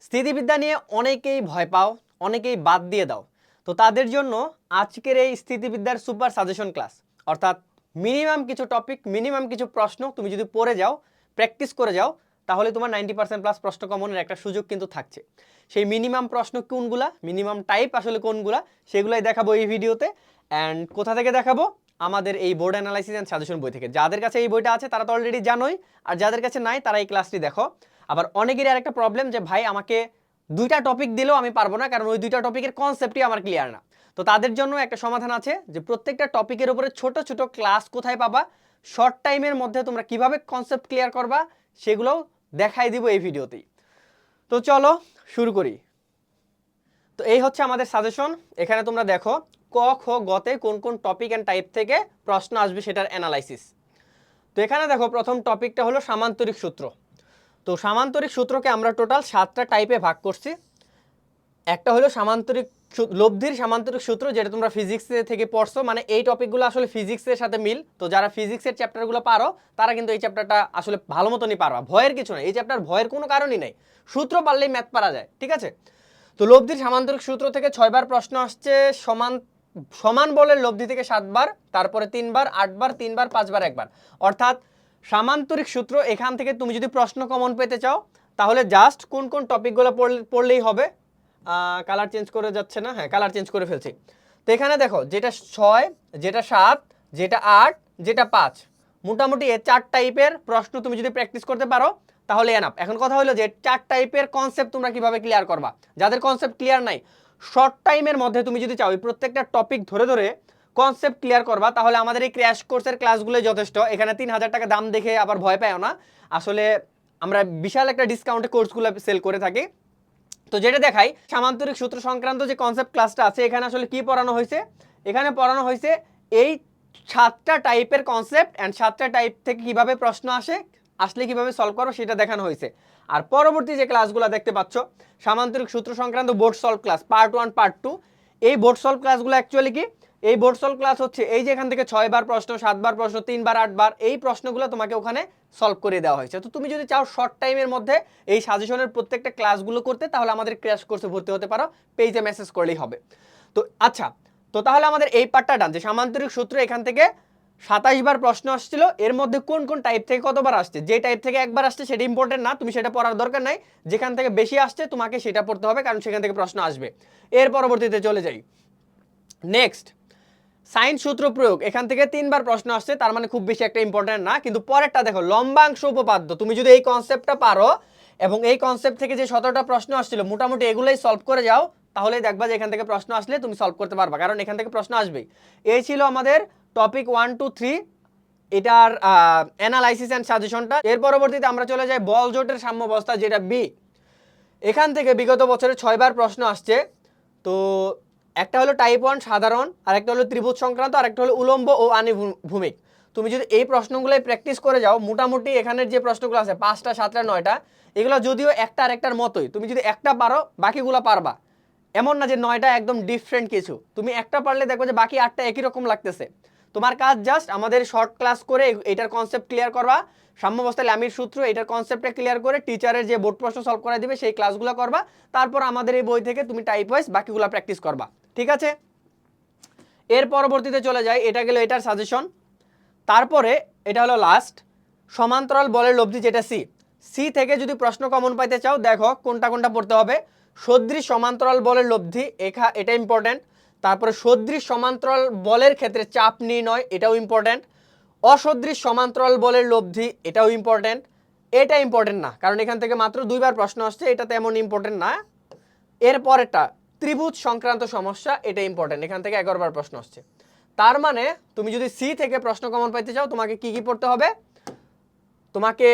স্থিতিবিদ্যা নিয়ে অনেকেই ভয় পাও, অনেকেই বাদ দিয়ে দাও। তো তাদের জন্য আজকের এই স্থিতিবিদ্যার সুপার সাজেশন ক্লাস, অর্থাৎ মিনিমাম কিছু টপিক, মিনিমাম কিছু প্রশ্ন তুমি যদি পড়ে যাও, প্র্যাকটিস করে যাও, তাহলে তোমার 90% প্লাস প্রশ্ন কমনের একটা সুযোগ কিন্তু থাকছে। সেই মিনিমাম প্রশ্ন কোনগুলা, মিনিমাম টাইপ আসলে কোনগুলা, সেগুলাই দেখাবো এই ভিডিওতে। অ্যান্ড কোথা থেকে দেখাবো? আমাদের এই বোর্ড অ্যানালাইসিস অ্যান্ড সাজেশন বই থেকে। যাদের কাছে এই বইটা আছে তারা তো অলরেডি জানোই, আর যাদের কাছে নাই তারা এই ক্লাসটি দেখো। আবার অনেকেরই আরেকটা প্রবলেম যে ভাই আমাকে দুইটা টপিক দিলেও আমি পারবো না, কারণ ওই দুইটা টপিকের কনসেপ্টই আমার ক্লিয়ার না। তো তাদের জন্য একটা সমাধান আছে যে প্রত্যেকটা টপিকের উপরে ছোট ছোট ক্লাস কোথায় পাবা, শর্ট টাইমের মধ্যে তোমরা কিভাবে কনসেপ্ট ক্লিয়ার করবা, সেগুলোও দেখাই দিব এই ভিডিওতেই। তো চলো শুরু করি। তো এই হচ্ছে আমাদের সাজেশন। এখানে তোমরা দেখো ক খ গতে কোন কোন টপিক অ্যান্ড টাইপ থেকে প্রশ্ন আসবে সেটার অ্যানালাইসিস। তো এখানে দেখো প্রথম টপিকটা হলো সামান্তরিক সূত্র। তো সামান্তরিক সূত্রকে আমরা টোটাল 7টা টাইপে ভাগ করছি। একটা হলো সামান্তরিক লব্ধির সামান্তরিক সূত্র, যেটা তোমরা ফিজিক্স থেকে পড়ছো, মানে এই টপিকগুলো আসলে ফিজিক্সের সাথে মিল। তো যারা ফিজিক্সের চ্যাপ্টারগুলো পারো তারা কিন্তু এই চ্যাপ্টারটা আসলে ভালো মতনই পারবা, ভয়ের কিছু নেই, এই চ্যাপ্টার ভয়ের কোনো কারণই নেই, সূত্র পারলেই ম্যাথ পারা যায়, ঠিক আছে। তো লব্ধির সামান্তরিক সূত্র থেকে 6বার প্রশ্ন আসছে, সমান বলের লব্ধি থেকে 7বার, তারপরে 3বার, 8বার, 3বার, 5বার, 1বার। অর্থাৎ সামান্তরিক সূত্র এখান থেকে তুমি যদি প্রশ্ন কমন পেতে চাও তাহলে জাস্ট কোন কোন টপিকগুলো পড়লেই হবে। কালার চেঞ্জ করে যাচ্ছে না, হ্যাঁ কালার চেঞ্জ করে ফেলছি। তো এখানে দেখো যেটা 6, যেটা 7, যেটা 8, যেটা 5, মোটামুটি এই 4 টাইপের প্রশ্ন তুমি যদি প্র্যাকটিস করতে পারো তাহলে এনাফ। এখন কথা হলো যে 4 টাইপের কনসেপ্ট তোমরা কিভাবে ক্লিয়ার করবা। যাদের কনসেপ্ট ক্লিয়ার নাই, শর্ট টাইমের মধ্যে তুমি যদি চাও এই প্রত্যেকটা টপিক ধরে ধরে কনসেপ্ট ক্লিয়ার করবা, তাহলে আমাদের এই ক্র্যাশ কোর্সের ক্লাসগুলোই যথেষ্ট। এখানে 3000 টাকা দাম দেখে আবার ভয় পাও না, আসলে আমরা বিশাল একটা ডিসকাউন্টে কোর্সগুলো সেল করে থাকি। তো যেটা দেখাই, সামান্তরিক সূত্র সংক্রান্ত যে কনসেপ্ট ক্লাসটা আছে, এখানে আসলে কি পড়ানো হয়েছে? এখানে পড়ানো হয়েছে এই 7টা টাইপের কনসেপ্ট অ্যান্ড 7টা টাইপ থেকে কিভাবে প্রশ্ন আসলে কিভাবে সলভ করো সেটা দেখানো হয়েছে। আর পরবর্তী যে ক্লাসগুলো দেখতে পাচ্ছ, সামান্তরিক সূত্র সংক্রান্ত board solve class part 1 part 2, এই বোর্ড সলভ ক্লাসগুলো অ্যাকচুয়ালি কি, এই বোর্ড সলভ ক্লাস হচ্ছে এই যে এখান থেকে 6বার প্রশ্ন, 7বার প্রশ্ন, 3বার, 8বার, এই প্রশ্নগুলো তোমাকে ওখানে সলভ করে দেওয়া হয়েছে। তো তুমি যদি চাও শর্ট টাইমের মধ্যে এই সাজেশনের প্রত্যেকটা ক্লাসগুলো করতে, তাহলে আমাদের ক্র্যাশ কোর্সে ভর্তি হতে পারো, পেজে মেসেজ করলেই হবে। তো আচ্ছা, তো তাহলে আমাদের এই পার্টটা ডান, যে সামান্তরিক সূত্র এখান থেকে 27বার প্রশ্ন আসছিল, এর মধ্যে কোন কোন টাইপ থেকে কতবার আসছে। যে টাইপ থেকে একবার আসছে সেটা ইম্পর্টেন্ট না, তুমি সেটা পড়ার দরকার নাই। যেখান থেকে বেশি আসছে তোমাকে সেটা পড়তে হবে, কারণ সেখান থেকে প্রশ্ন আসবে। এর পরবর্তীতে চলে যাই, নেক্সট সাইন সূত্র প্রয়োগ। এখান থেকে 3বার প্রশ্ন আসছে, তার মানে খুব বেশি একটা ইম্পর্টেন্ট না। কিন্তু পরেরটা দেখো, লম্বাংশ উপপাদ্য। তুমি যদি এই কনসেপ্টটা পারো এবং এই কনসেপ্ট থেকে যে 17টা প্রশ্ন আসছিল মোটামুটি এগুলোই সলভ করে যাও, তাহলেই দেখবা যে এখান থেকে প্রশ্ন আসলে তুমি সলভ করতে পারবা, কারণ এখান থেকে প্রশ্ন আসবেই। এই ছিল আমাদের টপিক 1 2 3, এটার অ্যানালাইসিস অ্যান্ড সাজেশনটা। এর পরবর্তীতে আমরা চলে যাই বল জোটের সাম্যাবস্থা, যেটা বি। এখান থেকে বিগত বছরে 6বার প্রশ্ন আসছে। তো একটা হলো টাইপ 1 সাধারণ, আর একটা হলো ত্রিভুজ সংক্রান্ত, আর একটা হলো উলম্ব ও আনুভূমিক। তুমি যদি এই প্রশ্নগুলোই প্র্যাকটিস করে যাও, মোটামুটি এখানের যে প্রশ্নগুলো আছে 5টা 7টা 9টা, এগুলো যদিও একটা আরেকটার মতোই, তুমি যদি একটা পারো বাকিগুলো পারবা। এমন না যে 9টা একদম ডিফারেন্ট কিছু, তুমি একটা পারলে দেখো যে বাকি 8টা একই রকম লাগতেছে। তোমার কাজ জাস্ট আমাদের শর্ট ক্লাস করে এটার কনসেপ্ট ক্লিয়ার করবা, সাম্যাবস্থায় ল্যামির সূত্র এটার কনসেপ্টটা ক্লিয়ার করে টিচারের যে বোর্ড প্রশ্ন সলভ করে দিবে সেই ক্লাসগুলো করবা। তারপর আমাদের এই বই থেকে তুমি টাইপ ওয়াইজ বাকিগুলো প্র্যাকটিস করবা, ঠিক আছে। এর পরবর্তীতে চলে যায়, এটা গেল এটার সাজেশন। তারপরে এটা হলো লাস্ট, সমান্তরাল বলের লব্ধি, যেটা সি। সি থেকে যদি প্রশ্ন কমন পাইতে চাও, দেখো কোনটা কোনটা পড়তে হবে। সদৃশ সমান্তরাল বলের লব্ধি, এটা ইম্পর্টেন্ট। তারপরে সদৃশ সমান্তরাল বলের ক্ষেত্রে চাপ নির্ণয়, এটাও ইম্পর্টেন্ট। অসদৃশ সমান্তরাল বলের লব্ধি, এটাও ইম্পর্টেন্ট। এটা ইম্পর্টেন্ট না, কারণ এখান থেকে মাত্র 2বার প্রশ্ন আসছে, এটা তেমন ইম্পর্টেন্ট না। এরপরেরটা ত্রিভুজ সংক্রান্ত সমস্যা, এটা ইম্পর্টেন্ট, এখান থেকে 11বার প্রশ্ন আসছে। তার মানে তুমি যদি সি থেকে প্রশ্ন কমন পাইতে চাও, তোমাকে কি কি পড়তে হবে? তোমাকে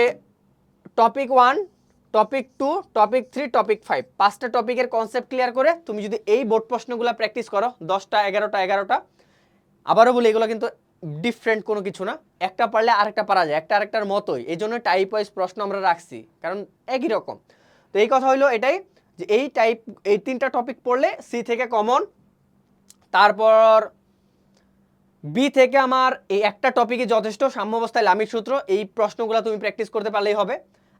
টপিক 1, টপিক 2, টপিক 3, টপিক 5, 5টা টপিকের কনসেপ্ট ক্লিয়ার করে তুমি যদি এই বোর্ড প্রশ্নগুলো প্র্যাকটিস করো, 10টা 11টা, আবারও বলি এগুলো কিন্তু ডিফারেন্ট কোনো কিছু না, একটা পারলে আরেকটা পারা যায়, একটা আরেকটার মতোই, এই জন্য টাইপ ওয়াইজ প্রশ্ন আমরা রাখছি, কারণ একই রকম। তো এই কথা হইলো এটাই, যে এই 3টা টপিক পড়লে সি থেকে কমন। তারপর বি থেকে আমার এই একটা টপিকই যথেষ্ট, সাম্যাবস্থায় লামির সূত্র, এই প্রশ্নগুলো তুমি প্র্যাকটিস করতে পারলেই হবে।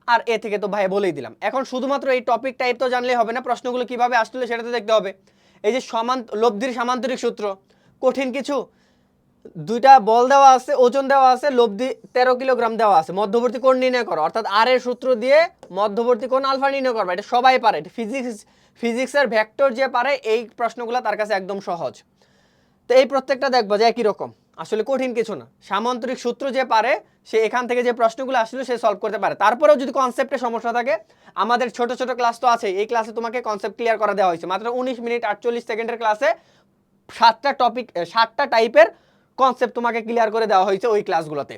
আর এ থেকে তো ভাই বলেই দিলাম। এখন শুধুমাত্র এই টপিক টাইপ তো জানলেই হবে না, প্রশ্নগুলো কিভাবে আসলে সেটা তো দেখতে হবে। এই যে লব্ধির সামান্তরিক সূত্র, কঠিন কিছু? দুইটা বল দেওয়া আছে, ওজন দেওয়া আছে, লব্ধি 13 কিলোগ্রাম দেওয়া আছে, মধ্যবর্তী কোণ নির্ণয় করো, অর্থাৎ আর এর সূত্র দিয়ে মধ্যবর্তী কোণ আলফা নির্ণয় করবে। এটা সবাই পারে, এটা ফিজিক্সের ভেক্টর যে পারে এই প্রশ্নগুলো তার কাছে একদম সহজ। তো এই প্রত্যেকটা দেখবো যে একই রকম, আসলে কঠিন কিছু না। সামান্তরিক সূত্র যে পারে সে এখান থেকে যে প্রশ্নগুলো আসলে সে সলভ করতে পারে। তারপরেও যদি কনসেপ্টে সমস্যা থাকে, আমাদের ছোট ছোট ক্লাস তো আছে, এই ক্লাসে তোমাকে কনসেপ্ট ক্লিয়ার করা দেওয়া হয়েছে। মাত্র 19 মিনিট 48 সেকেন্ডের ক্লাসে 7টা টাইপের কনসেপ্ট তোমাকে ক্লিয়ার করে দেওয়া হয়েছে ওই ক্লাসগুলোতে।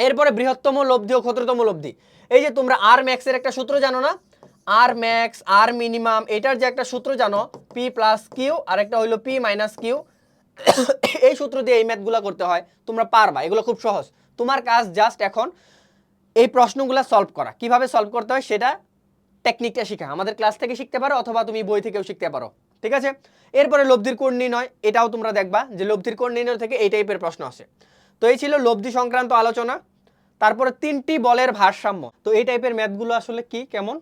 এরপরে বৃহত্তম লব্ধি ও ক্ষুদ্রতম লব্ধি। এই যে তোমরা আর ম্যাক্সের একটা সূত্র জানো না, আর ম্যাক্স আর মিনিমাম, এটার যে একটা সূত্র জানো পি প্লাস কিউ, আর একটা হইলো পি মাইনাস কিউ। এই সূত্র দিয়ে এই ম্যাথগুলো করতে হয়, তোমরা পারবা, এগুলো খুব সহজ। তোমার কাজ জাস্ট এখন এই প্রশ্নগুলো সলভ করা। কিভাবে সলভ করতে হয় সেটা টেকনিকটা শেখা আমাদের ক্লাস থেকে শিখতে পারো, অথবা তুমি বই থেকেও শিখতে পারো, ঠিক আছে। এরপরে লব্ধির কোণ নির্ণয়, এটাও তোমরা দেখবা যে লব্ধির কোণ নির্ণয় থেকে এই টাইপের প্রশ্ন আসে। তো এই ছিল লব্ধি সংক্রান্ত আলোচনা। তারপরে 3টি বলের ভারসাম্য, তো এই টাইপের ম্যাথগুলো আসলে কি কেমন,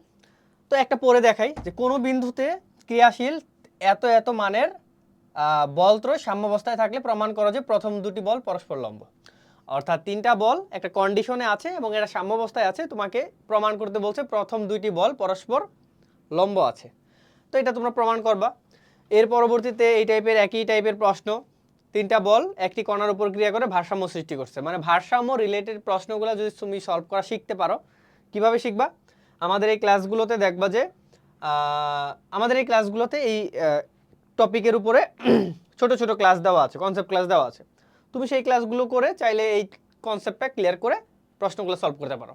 তো একটা পরে দেখাই যে কোনো বিন্দুতে ক্রিয়াশীল এত এত মানের বলত্রয় সাম্যাবস্থায় থাকলে প্রমাণ করো যে প্রথম দুটি বল পরস্পর লম্ব। অর্থাৎ 3টা বল একটা কন্ডিশনে আছে এবং এটা সাম্যাবস্থায় আছে, তোমাকে প্রমাণ করতে বলছে প্রথম দুইটি বল পরস্পর লম্ব আছে। তো এটা তোমরা প্রমাণ করবা। এর পরবর্তীতে এই টাইপের একই টাইপের প্রশ্ন, 3টা বল একটি কণার উপর ক্রিয়া করে ভারসাম্য সৃষ্টি করছে। মানে ভারসাম্য রিলেটেড প্রশ্নগুলো যদি তুমি সলভ করা শিখতে পারো, কিভাবে শিখবা, আমাদের এই ক্লাসগুলোতে দেখবা যে আমাদের এই ক্লাসগুলোতে এই টপিকের উপরে ছোট ছোট ক্লাস দেওয়া আছে, কনসেপ্ট ক্লাস দেওয়া আছে। তুমি সেই ক্লাসগুলো করে চাইলে এই কনসেপ্টটা ক্লিয়ার করে প্রশ্নগুলো সলভ করতে পারো।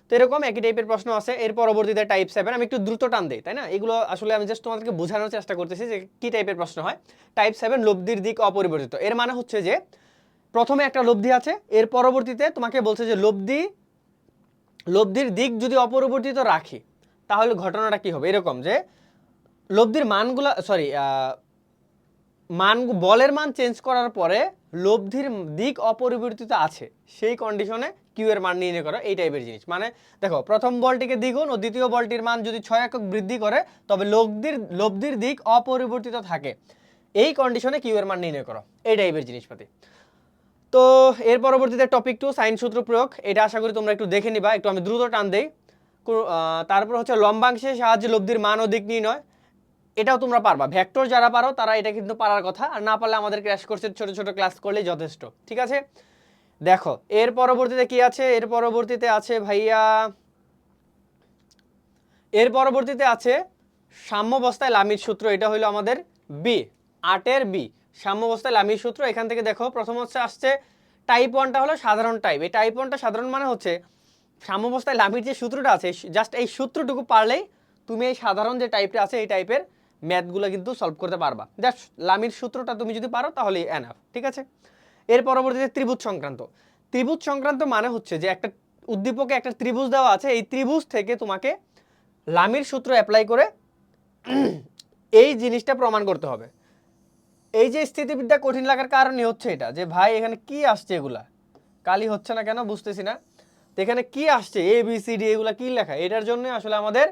তো এরকম একই টাইপের প্রশ্ন আছে। এর পরবর্তীতে টাইপ 7, আমি একটু দ্রুত টান দিই, তাই না? এগুলো আসলে আমি জাস্ট তোমাদেরকে বোঝানোর চেষ্টা করতেছি যে কি টাইপের প্রশ্ন হয়। টাইপ 7 লব্ধির দিক অপরিবর্তিত। এর মানে হচ্ছে যে প্রথমে একটা লব্ধি আছে, এর পরবর্তীতে তোমাকে বলছে যে লব্ধির দিক যদি অপরিবর্তিত রাখি তাহলে ঘটনাটা কি হবে, এরকম যে লব্ধির মানগুলা বলের মান চেঞ্জ করার পরে লব্ধির দিক অপরিবর্তিত আছে, সেই কন্ডিশনে কিউ এর মান নির্ণয় করো, এই টাইপের জিনিস। মানে দেখো, প্রথম বলটিকে দ্বিগুণ ও দ্বিতীয় বলটির মান যদি 6 একক বৃদ্ধি করে তবে লব্ধির দিক অপরিবর্তিত থাকে, এই কন্ডিশনে কিউ এর মান নির্ণয় করো, এই টাইপের জিনিসপাতি। তো এর পরবর্তীতে টপিক 2 সাইন সূত্র প্রয়োগ, এটা আশা করি তোমরা একটু দেখে নিবা, একটু আমি দ্রুত টান দেই। তারপর হচ্ছে লম্বাংশের সাহায্যে লব্ধির মান ও দিক নির্ণয়, এটাও তোমরা পারবা। ভেক্টর যারা পারো তারা এটা কিন্তু পারার কথা, আর না পারলে আমাদের ক্র্যাশ কোর্সের ছোট ছোট ক্লাস করলেই যথেষ্ট, ঠিক আছে। দেখো এর পরবর্তীতে কি আছে, এর পরবর্তীতে আছে ভাইয়া, এর পরবর্তীতে আছে সাম্যাবস্থায় লামির সূত্র, এটা হলো আমাদের বি, 8-এর বি, সাম্যাবস্থায় লামির সূত্র। এখান থেকে দেখো প্রথম হচ্ছে আসছে টাইপ 1টা হলো সাধারণ টাইপ। এই টাইপ 1টা সাধারণ মানে হচ্ছে সাম্যাবস্থায় লামির যে সূত্রটা আছে, জাস্ট এই সূত্রটুকু পারলেই তুমি এই সাধারণ যে টাইপটা আছে এই টাইপের ম্যাথগুলো কিন্তু সলভ করতে পারবা। জাস্ট লামির সূত্রটা তুমি যদি পারো তাহলে এনাফ, ঠিক আছে। এর পরবর্তীতে ত্রিভুজ সংক্রান্ত। ত্রিভুজ সংক্রান্ত মানে হচ্ছে যে একটা উদ্দীপকে একটা ত্রিভুজ দেওয়া আছে, এই ত্রিভুজ থেকে তোমাকে লামির সূত্র অ্যাপ্লাই করে এই জিনিসটা প্রমাণ করতে হবে। এই যে স্থিতিবিদ্যা কঠিন লাগার কারণই হচ্ছে এটা, যে ভাই এখানে কি আসছে, এগুলা কালি হচ্ছে না কেন বুঝতেছি না। তো এখানে কি আসছে, এ বি সি ডি, এগুলা কি লেখা, এটার জন্য আসলে আমাদের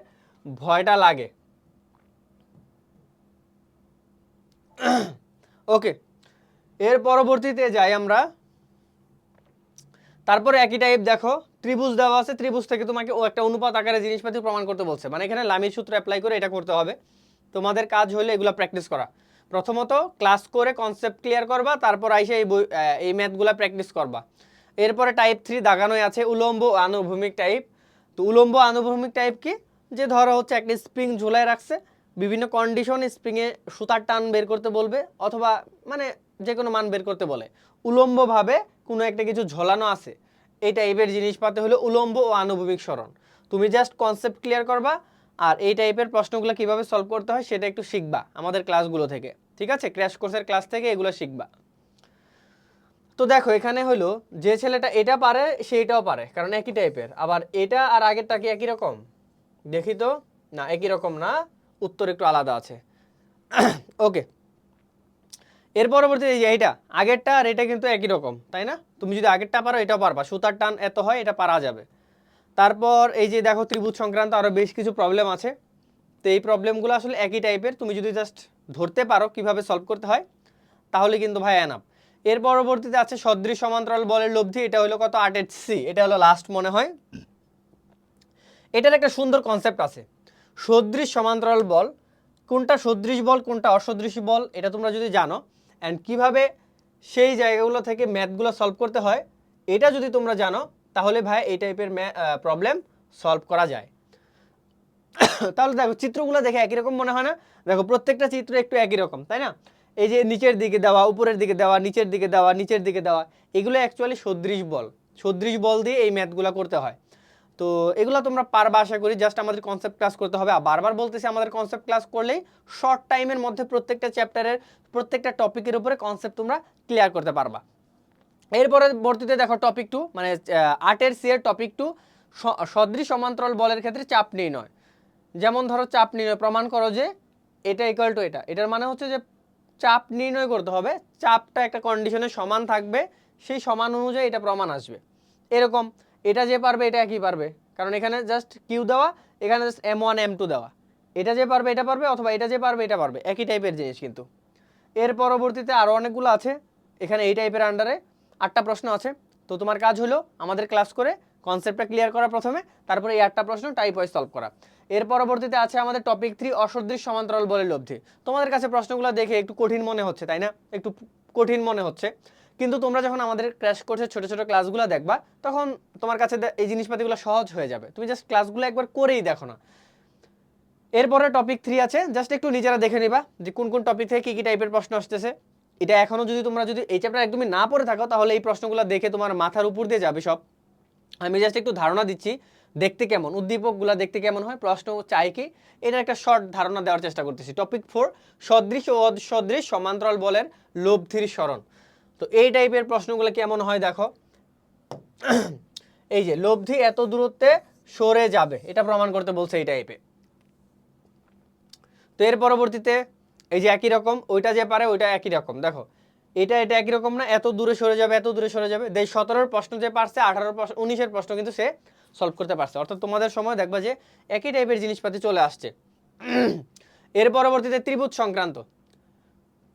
ভয়টা লাগে। ওকে, এর পরবর্তীতে যাই আমরা। তারপরে একই টাইপ দেখো, ত্রিভুজ দেওয়া আছে, ত্রিভুজ থেকে তোমাকে ও একটা অনুপাত আকারে জিনিসপাতি প্রমাণ করতে বলছে। মানে এখানে লামির সূত্র অ্যাপ্লাই করে এটা করতে হবে। তোমাদের কাজ হলো এগুলো প্র্যাকটিস করা। প্রথমত ক্লাস করে কনসেপ্ট ক্লিয়ার করবা, তারপর আইসা এই ম্যাথগুলো প্র্যাকটিস করবা। এরপরে টাইপ 3 দাগানোই আছে, উলম্ব আনুভূমিক টাইপ। তো উলম্ব আনুভূমিক টাইপ কি, যে ধরো হচ্ছে একটা স্প্রিং ঝুলায় রাখছে, বিভিন্ন কন্ডিশনে স্প্রিংয়ে সুতার টান বের করতে বলবে, অথবা মানে যে কোনো মান বের করতে বলে, উলম্বভাবে কোনো একটা কিছু ঝোলানো আছে, এই টাইপের জিনিসপাতি হলো উলম্ব ও আনুভূমিক সরণ। তুমি জাস্ট কনসেপ্ট ক্লিয়ার করবা, আর এই টাইপের প্রশ্নগুলো কিভাবে সলভ করতে হয় সেটা একটু শিখবা আমাদের ক্লাসগুলো থেকে, ঠিক আছে, ক্র্যাশ কোর্সের ক্লাস থেকে এগুলো শিখবা। তো দেখো এখানে হলো যে ছেলেটা এটা পারে সে এটাও পারে, কারণ একই টাইপের। আবার এটা আর আগেরটা কি একই রকম, দেখি তো, না একই রকম না, উত্তর একটু আলাদা আছে। ওকে, এর পরবর্তী এই যে এইটা আগেরটা আর এটা কিন্তু একই রকম, তাই না? তুমি যদি আগেরটা পারো এটাও পারবা, সুতার টান এত হয়, এটা পারা যাবে। তারপর এই যে দেখো ত্রিভুজ সংক্রান্ত আরও বেশ কিছু প্রবলেম আছে। তো এই প্রবলেমগুলো আসলে একই টাইপের, তুমি যদি জাস্ট ধরতে পারো কিভাবে সলভ করতে হয় তাহলে কিন্তু ভাই এনাফ। এর পরবর্তীতে আছে সদৃশ সমান্তরাল বলের লব্ধি, এটা হলো কত 8 এটা হলো লাস্ট মনে হয়। এটার একটা সুন্দর কনসেপ্ট আছে, সদৃশ সমান্তরাল বল, কোনটা সদৃশ বল কোনটা অসদৃশ বল এটা তোমরা যদি জানো, অ্যান্ড কিভাবে সেই জায়গাগুলো থেকে ম্যাথগুলো সলভ করতে হয় এটা যদি তোমরা জানো, তাহলে ভাই এই টাইপের প্রবলেম সলভ করা যায়। তাহলে দেখো চিত্রগুলো দেখে একই রকম মনে হয় না? দেখো প্রত্যেকটা চিত্র একটু একই রকম, তাই না? এই যে নিচের দিকে দেওয়া, উপরের দিকে দেওয়া, নিচের দিকে দেওয়া, নিচের দিকে দেওয়া, এগুলো অ্যাকচুয়ালি সদৃশ বল। সদৃশ বল দিয়ে এই ম্যাথগুলো করতে হয়। তো এগুলো তোমরা পারবা আশা করি, জাস্ট আমাদের কনসেপ্ট ক্লাস করতে হবে। আর বারবার বলতেছি, আমাদের কনসেপ্ট ক্লাস করলেই শর্ট টাইমের মধ্যে প্রত্যেকটা চ্যাপ্টারের প্রত্যেকটা টপিকের উপরে কনসেপ্ট তোমরা ক্লিয়ার করতে পারবা। এরপরে বর্তীতে দেখো টপিক 2, মানে 8 সি এর টপিক 2, সদৃশ সমান্তরাল বলের ক্ষেত্রে চাপ নির্ণয়। যেমন ধরো চাপ নির্ণয়, প্রমাণ করো যে এটা ইকুয়াল টু এটা। এটার মানে হচ্ছে যে চাপ নির্ণয় করতে হবে, চাপটা একটা কন্ডিশনে সমান থাকবে, সেই সমান অনুযায়ী এটা প্রমাণ আসবে। এরকম এটা যে পারবে এটা একই পারবে, কারণ এখানে জাস্ট কিউ দেওয়া, এখানে জাস্ট M1 M2 দেওয়া। এটা যে পারবে এটা পারবে, অথবা এটা যে পারবে এটা পারবে, একই টাইপের জিনিস কিন্তু। এর পরবর্তীতে আরও অনেকগুলো আছে, এখানে এই টাইপের আন্ডারে 8টা প্রশ্ন আছে। তো তোমার কাজ হলো আমাদের ক্লাস করে কনসেপ্টটা ক্লিয়ার করা প্রথমে, তারপরে এই 8টা প্রশ্ন টাইপ ওয়াইজ সলভ করা। এর পরবর্তীতে আছে আমাদের টপিক 3, অসদৃশ সমান্তরাল বলের লব্ধি। তোমাদের কাছে প্রশ্নগুলো দেখে একটু কঠিন মনে হচ্ছে, তাই না? একটু কঠিন মনে হচ্ছে, কিন্তু তোমরা যখন আমাদের ক্র্যাশ কোর্সের ছোটো ছোটো ক্লাসগুলো দেখবা, তখন তোমার কাছে এই জিনিসপাতিগুলো সহজ হয়ে যাবে। তুমি জাস্ট ক্লাসগুলো একবার করেই দেখো না। এরপরে টপিক 3 আছে, জাস্ট একটু নিজেরা দেখে নিবা যে কোন কোন টপিক থেকে কী কী টাইপের প্রশ্ন আসতেছে। এটা এখনও যদি তোমরা যদি এই চ্যাপ্টার একদমই না পড়ে থাকো, তাহলে এই প্রশ্নগুলো দেখে তোমার মাথার উপর দিয়ে যাবে সব। আমি জাস্ট একটু ধারণা দিচ্ছি দেখতে কেমন, উদ্দীপকগুলো দেখতে কেমন হয়, প্রশ্ন চাই কি, এটা একটা শর্ট ধারণা দেওয়ার চেষ্টা করতেছি। টপিক 4, সদৃশ ও অসদৃশ সমান্তরাল বলের লব্ধির সরণ। তো এই টাইপের প্রশ্নগুলো কেমন হয় দেখো, এই যে লব্ধি এত দূরত্বে সরে যাবে, এটা প্রমাণ করতে বলছে এই টাইপে। তো এর পরবর্তীতে এই যে একই রকম, ওইটা যে পারে ওইটা একই রকম। দেখো এটা এটা একই রকম না, এত দূরে সরে যাবে, এত দূরে সরে যাবে। 17-র প্রশ্ন যে পারছে, 18-র প্রশ্ন, 19-এর প্রশ্ন কিন্তু সে সলভ করতে পারছে। অর্থাৎ তোমাদের সময় দেখবা যে একই টাইপের জিনিসপাতি চলে আসছে। এর পরবর্তীতে ত্রিভুজ সংক্রান্ত,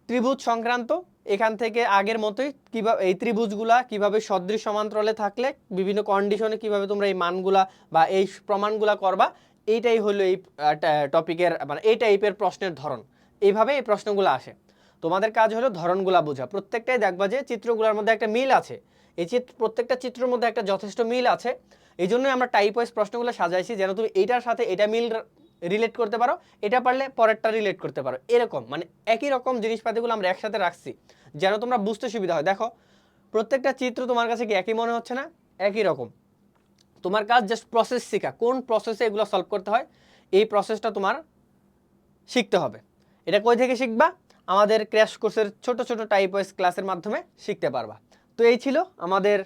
ত্রিভুজ সংক্রান্ত এখান থেকে আগের মতোই কিভাবে এই ত্রিভুজগুলা কিভাবে সদৃশ সমান্তরালে থাকলে বিভিন্ন কন্ডিশনে কিভাবে তোমরা এই মানগুলা বা এই প্রমাণগুলা করবা, এইটাই হলো এই টপিকের, মানে এই টাইপের প্রশ্নের ধরন। এইভাবে এই প্রশ্নগুলো আসে। তোমাদের কাজ হলো ধরনগুলা বোঝা। প্রত্যেকটাই দেখবা যে চিত্রগুলোর মধ্যে একটা মিল আছে, এই প্রত্যেকটা চিত্রের মধ্যে একটা যথেষ্ট মিল আছে। এই জন্যই আমরা টাইপ ওয়াইজ প্রশ্নগুলো সাজাইছি, যেন তুমি এইটার সাথে এটা মিল রিলেট করতে পারো, এটা পারলে পরেরটা রিলেট করতে পারো। এরকম মানে একই রকম জিনিসপাতিগুলো আমরা একসাথে রাখছি যেন তোমরা বুঝতে সুবিধা হয়। দেখো প্রত্যেকটা চিত্র তোমার কাছে কি একই মনে হচ্ছে না? একই রকম। তোমার কাজ জাস্ট প্রসেস শেখা, কোন প্রসেসে এগুলো সলভ করতে হয়, এই প্রসেসটা তোমার শিখতে হবে। এটা কই থেকে শিখবা? আমাদের ক্র্যাশ কোর্সের ছোট ছোট টাইপ ওয়াইজ ক্লাসের মাধ্যমে শিখতে পারবা। তো এই ছিল আমাদের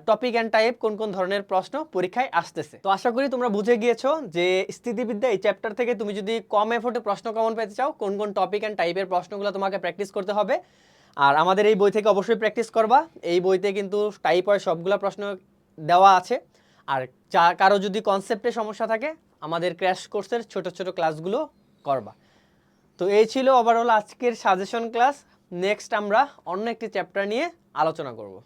টপিক অ্যান্ড টাইপ, কোন কোন ধরনের প্রশ্ন পরীক্ষায় আসতেছে। তো আশা করি তোমরা বুঝে গিয়েছো যে স্থিতিবিদ্যা এই চ্যাপ্টার থেকে তুমি যদি কম এফোর্টে প্রশ্ন কমন পেতে চাও, কোন কোন টপিক অ্যান্ড টাইপের প্রশ্নগুলো তোমাকে প্র্যাকটিস করতে হবে। আর আমাদের এই বই থেকে অবশ্যই প্র্যাকটিস করবা। এই বইতে কিন্তু টাইপ ওয়াইজ সবগুলো প্রশ্ন দেওয়া আছে। আর কারো যদি কনসেপ্টে সমস্যা থাকে, আমাদের ক্র্যাশ কোর্সের ছোট ছোট ক্লাসগুলো করবা। তো এই ছিল ওভারঅল আজকের সাজেশন ক্লাস। নেক্সট আমরা অন্য একটি চ্যাপ্টার নিয়ে আলোচনা করব।